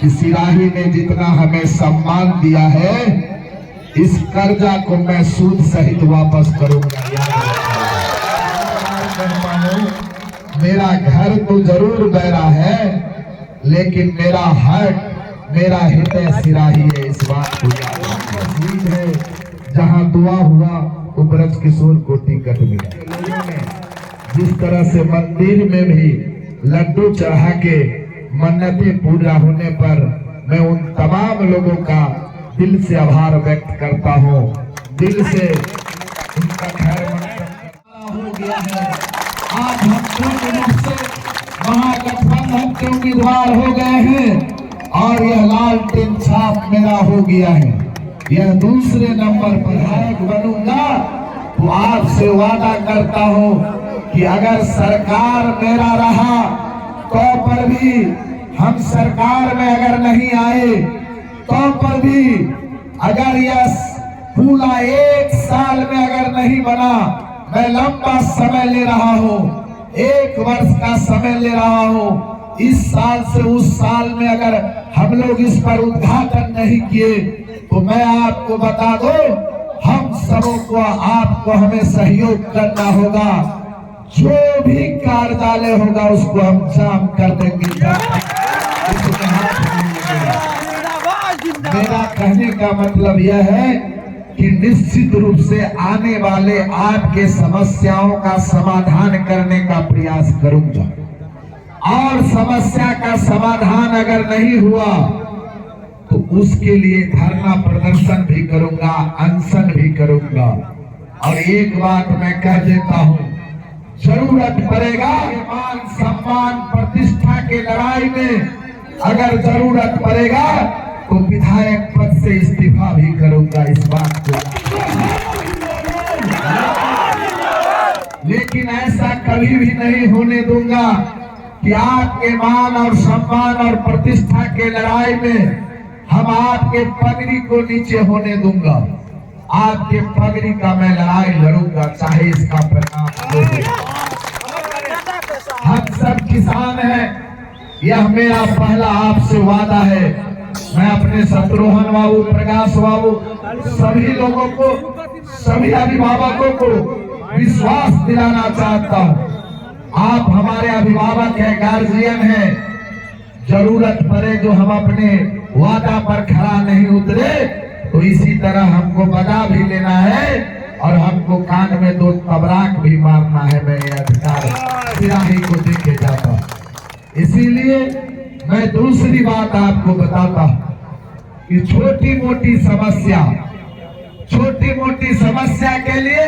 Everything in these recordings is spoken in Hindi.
कि सिराही ने जितना हमें सम्मान दिया है, इस कर्जा को मैं सूद सहित वापस करूंगा। मेरा घर तो जरूर बैरा है, लेकिन मेरा हक, मेरा हृदय सिराही है। इस बात को याद है। जहां दुआ हुआ तो ब्रज किशोर को टिकट मिला। जिस तरह से मंदिर में भी लड्डू चढ़ा के मन्नतें पूरा होने पर मैं उन तमाम लोगों का दिल से आभार व्यक्त करता हूँ। दिल से उनका खैर हो गया है। आज हम पूर्ण रूप से महागठबंधन के उम्मीदवार हो गए हैं और यह लालटेन छाप मेरा हो गया है। यह दूसरे नंबर पर विधायक बनूंगा तो आपसे वादा करता हूँ कि अगर सरकार मेरा रहा तो पर भी, हम सरकार में अगर नहीं आए तो पर भी, अगर यह पूरा 1 साल में अगर नहीं बना, मैं लंबा समय ले रहा हूँ, 1 वर्ष का समय ले रहा हूँ। इस साल से उस साल में अगर हम लोग इस पर उद्घाटन नहीं किए तो मैं आपको बता दूं, हम सबों को आपको हमें सहयोग करना होगा। जो भी कार्यालय होगा उसको हम जाम कर देंगे। मेरा कहने का मतलब यह है कि निश्चित रूप से आने वाले आपके समस्याओं का समाधान करने का प्रयास करूंगा और समस्या का समाधान अगर नहीं हुआ तो उसके लिए धरना प्रदर्शन भी करूंगा, अनशन भी करूंगा। और एक बात मैं कह देता हूं, जरूरत पड़ेगा मान सम्मान प्रतिष्ठा के लड़ाई में, अगर जरूरत पड़ेगा तो विधायक पद से इस्तीफा भी करूंगा। इस बात को, लेकिन ऐसा कभी भी नहीं होने दूंगा कि आपके मान और सम्मान और प्रतिष्ठा के लड़ाई में हम आपके पगड़ी को नीचे होने दूंगा। आपके पगड़ी का मैं लड़ाई लड़ूंगा, चाहे इसका परिणाम हो। हम सब किसान हैं, यह मेरा पहला आपसे वादा है। मैं अपने शत्रुघ्न बाबू, प्रकाश बाबू, सभी लोगों को, सभी अभिभावकों को विश्वास दिलाना चाहता हूँ। आप हमारे अभिभावक हैं, गार्जियन हैं। जरूरत पड़े जो हम अपने वादा पर खरा नहीं उतरे तो इसी तरह हमको बता भी लेना है और हमको कान में 2 तबराक भी मारना है। मैं ये अधिकार सिराही को देके जाता हूं। इसीलिए मैं दूसरी बात आपको बताता हूं कि छोटी मोटी समस्या के लिए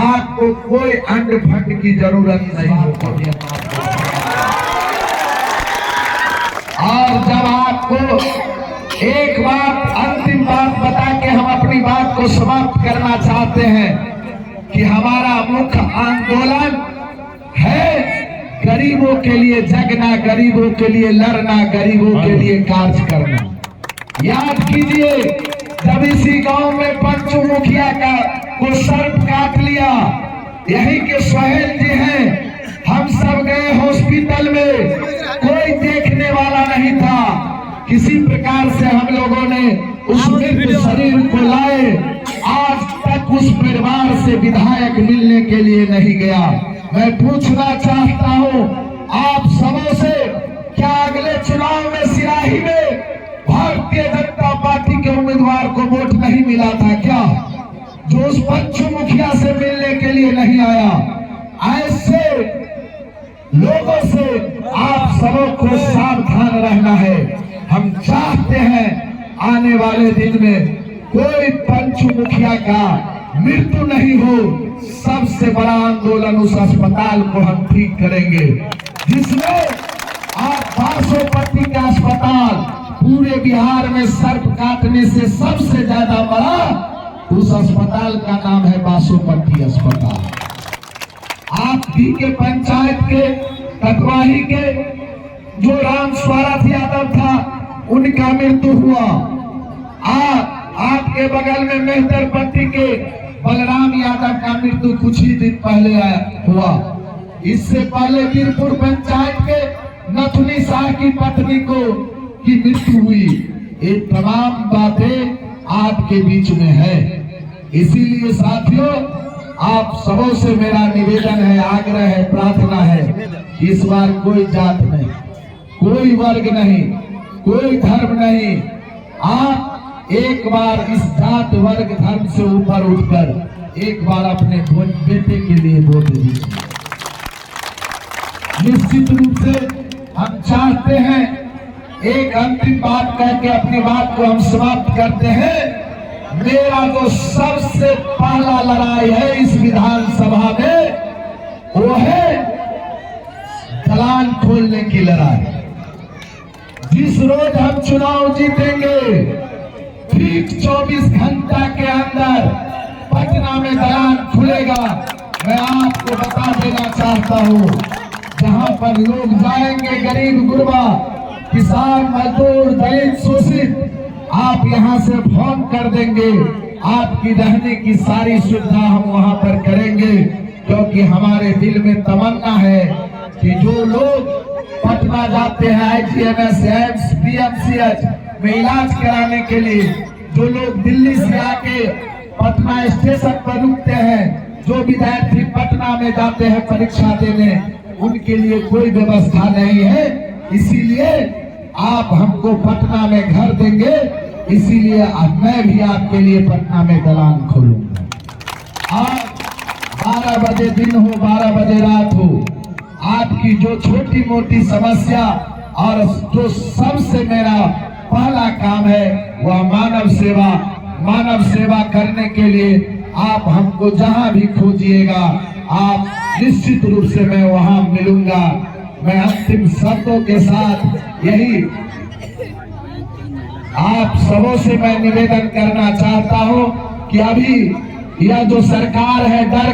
आपको कोई अंड फंड की जरूरत नहीं होगी। और जब आपको एक बात, अंतिम बात बता के हम अपनी बात को समाप्त करना चाहते हैं कि हमारा मुख्य आंदोलन है गरीबों के लिए जगना, गरीबों के लिए लड़ना, गरीबों के लिए कार्य करना। याद कीजिए, जब इसी गांव में पंचू मुखिया को सर्प काट लिया, यही के सोहेल जी हैं, हम सब गए हॉस्पिटल में, कोई देखने वाला नहीं था। किसी प्रकार से हम लोगों ने उस मृत शरीर को लाए। आज तक उस परिवार से विधायक मिलने के लिए नहीं गया। मैं पूछना चाहता हूं आप सबों से, क्या अगले चुनाव में सिराही में भारतीय जनता पार्टी के उम्मीदवार को वोट नहीं मिला था क्या, जो उस पंचू मुखिया से मिलने के लिए नहीं आया? ऐसे लोगों से आप सबों को सावधान रहना है। हम चाहते हैं आने वाले दिन में कोई पंचू मुखिया का मृत्यु नहीं हो। सबसे बड़ा आंदोलन उस अस्पताल को हम ठीक करेंगे जिसमें आप बासोपट्टी का अस्पताल पूरे बिहार में सर्प काटने से सबसे ज्यादा बड़ा उस अस्पताल का नाम है बासोपट्टी अस्पताल। आप भी के पंचायत के कटवाही के जो राम स्वराज यादव था, उनका मृत्यु हुआ। आपके बगल में मेहदरपट्टी के बलराम यादव का मृत्यु कुछ ही दिन पहले हुआ। इससे पहले वीरपुर पंचायत के नथुनी शाह की पत्नी को की मृत्यु हुई, ये तमाम बातें आपके बीच में है। इसीलिए साथियों, आप सबों से मेरा निवेदन है, आग्रह है, प्रार्थना है, इस बार कोई जात नहीं, कोई वर्ग नहीं, कोई धर्म नहीं, आप एक बार इस जात वर्ग धर्म से ऊपर उठकर एक बार अपने बेटे के लिए वोट दीजिए। निश्चित रूप से हम चाहते हैं, एक अंतिम बात कह के अपनी बात को हम समाप्त करते हैं। मेरा जो सबसे पहला लड़ाई है इस विधानसभा में, वो है दलान खोलने की लड़ाई। जिस रोज हम चुनाव जीतेंगे, ठीक 24 घंटा के अंदर पटना में दलान खुलेगा। मैं आपको बता देना चाहता हूँ, जहाँ पर लोग जाएंगे, गरीब गुरबा, किसान, मजदूर, दलित, शोषित, आप यहाँ से फोन कर देंगे, आपकी रहने की सारी सुविधा हम वहाँ पर करेंगे। क्योंकि हमारे दिल में तमन्ना है कि जो लोग पटना जाते हैं IGMS, एम्स, PMCH में इलाज कराने के लिए, जो लोग दिल्ली से आके पटना स्टेशन पर रुकते हैं, जो विद्यार्थी पटना में जाते हैं परीक्षा देने, उनके लिए कोई व्यवस्था नहीं है। इसीलिए आप हमको पटना में घर देंगे, इसीलिए मैं भी आपके लिए पटना में दलान खोलूंगा। आज 12 बजे दिन हो, 12 बजे रात हो, आपकी जो छोटी मोटी समस्या, और जो सबसे मेरा पहला काम है वह मानव सेवा। मानव सेवा करने के लिए आप हमको जहां भी खोजिएगा, आप निश्चित रूप से मैं वहां मिलूंगा। मैं अंतिम शब्दों के साथ यही आप सबों से मैं निवेदन करना चाहता हूं कि अभी यह जो सरकार है, डर